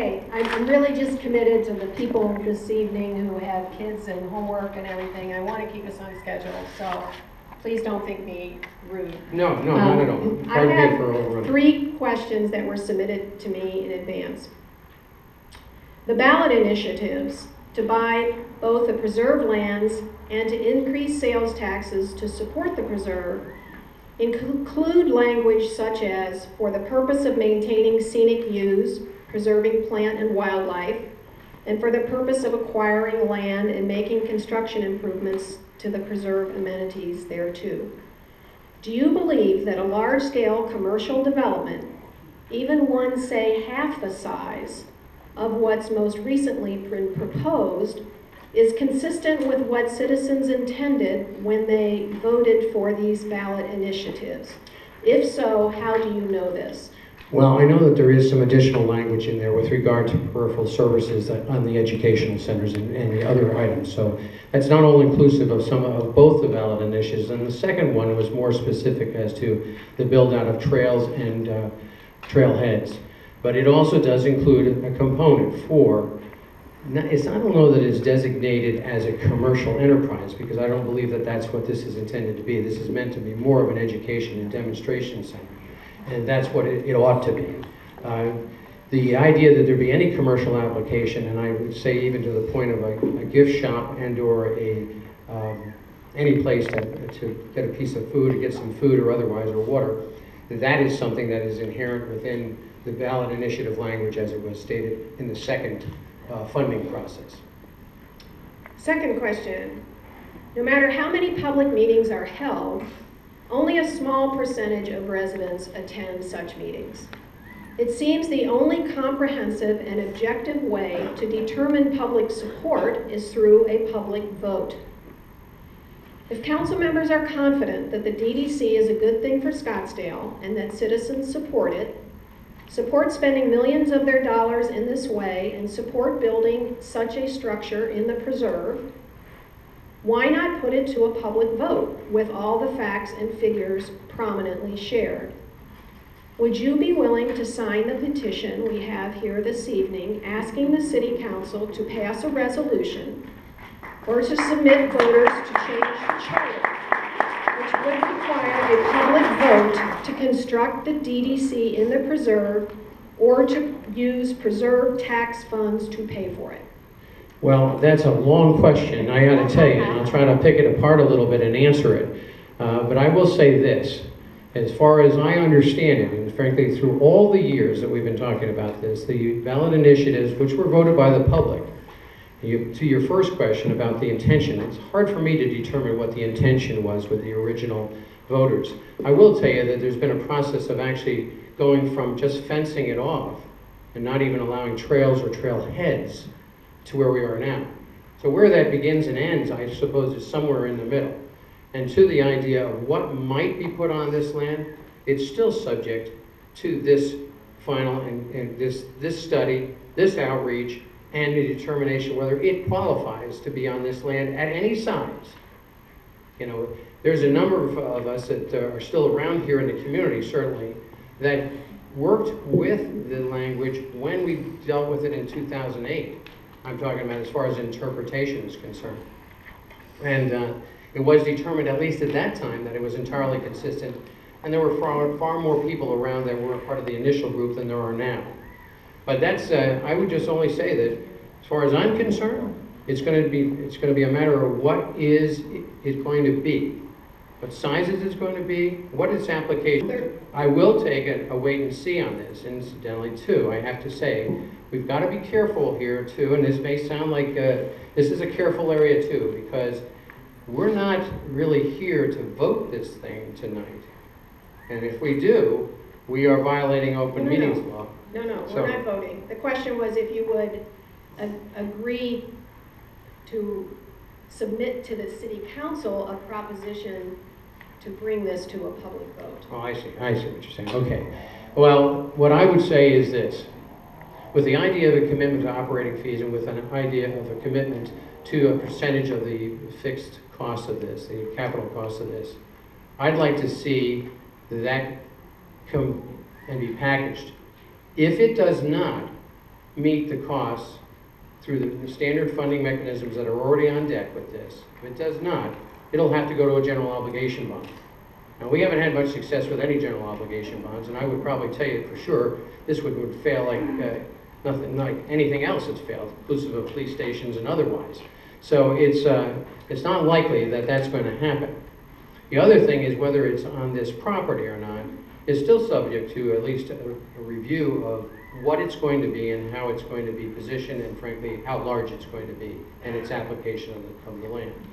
Okay, I'm really just committed to the people this evening who have kids and homework and everything. I want to keep us on schedule, so please don't think me rude. No, not at all. I have 3 questions that were submitted to me in advance. The ballot initiatives to buy both the preserved lands and to increase sales taxes to support the preserve include language such as, for the purpose of maintaining scenic views, preserving plant and wildlife, and for the purpose of acquiring land and making construction improvements to the preserve amenities thereto. Do you believe that a large-scale commercial development, even one, say, half the size of what's most recently been proposed, is consistent with what citizens intended when they voted for these ballot initiatives? If so, how do you know this? Well, I know that there is some additional language in there with regard to peripheral services on the educational centers and the other items. So that's not all inclusive of some of both the ballot initiatives. And the second one was more specific as to the build out of trails and trailheads. But it also does include a component for, I don't know that it's designated as a commercial enterprise, because I don't believe that that's what this is intended to be. This is meant to be more of an education and demonstration center. And that's what it ought to be. The idea that there be any commercial application, and I would say even to the point of a gift shop and or any place to get a piece of food, or get some food or otherwise, or water, that is something that is inherent within the ballot initiative language as it was stated in the second funding process. Second question, no matter how many public meetings are held, only a small percentage of residents attend such meetings. It seems the only comprehensive and objective way to determine public support is through a public vote. If council members are confident that the DDC is a good thing for Scottsdale and that citizens support it, support spending millions of their dollars in this way, and support building such a structure in the preserve, why not put it to a public vote with all the facts and figures prominently shared? Would you be willing to sign the petition we have here this evening asking the City Council to pass a resolution or to submit voters to change the charter, which would require a public vote to construct the DDC in the preserve or to use preserve tax funds to pay for it? Well, that's a long question, I got to tell you, and I'll try to pick it apart a little bit and answer it. But I will say this, as far as I understand it, and frankly through all the years that we've been talking about this, the ballot initiatives, which were voted by the public, to your first question about the intention, it's hard for me to determine what the intention was with the original voters. I will tell you that there's been a process of actually going from just fencing it off and not even allowing trails or trailheads to where we are now. So where that begins and ends, I suppose, is somewhere in the middle. And to the idea of what might be put on this land, it's still subject to this final and this study, this outreach, and the determination whether it qualifies to be on this land at any size. You know, there's a number of us that are still around here in the community, certainly, that worked with the language when we dealt with it in 2008. I'm talking about as far as interpretation is concerned. And it was determined, at least at that time, that it was entirely consistent, and there were far more people around that were part of the initial group than there are now. But that's, I would just only say that, as far as I'm concerned, it's going to be a matter of what is it going to be, what sizes it's going to be, what its application. I will take a wait and see on this, incidentally, too. I have to say, we've got to be careful here, too, and this may sound like this is a careful area, too, because we're not really here to vote this thing tonight. And if we do, we are violating open meetings law. No, we're not voting. The question was if you would agree to submit to the City Council a proposition to bring this to a public vote. Oh, I see what you're saying. Okay. Well, what I would say is this. With the idea of a commitment to operating fees and with an idea of a commitment to a percentage of the fixed cost of this, the capital cost of this, I'd like to see that come and be packaged. If it does not, meet the costs through the standard funding mechanisms that are already on deck with this. If it does not, it'll have to go to a general obligation bond. Now, we haven't had much success with any general obligation bonds, and I would probably tell you for sure this would fail like nothing like anything else that's failed, inclusive of police stations and otherwise. So it's not likely that that's going to happen. The other thing is whether it's on this property or not is still subject to at least a review of what it's going to be and how it's going to be positioned, and frankly, how large it's going to be and its application of the land.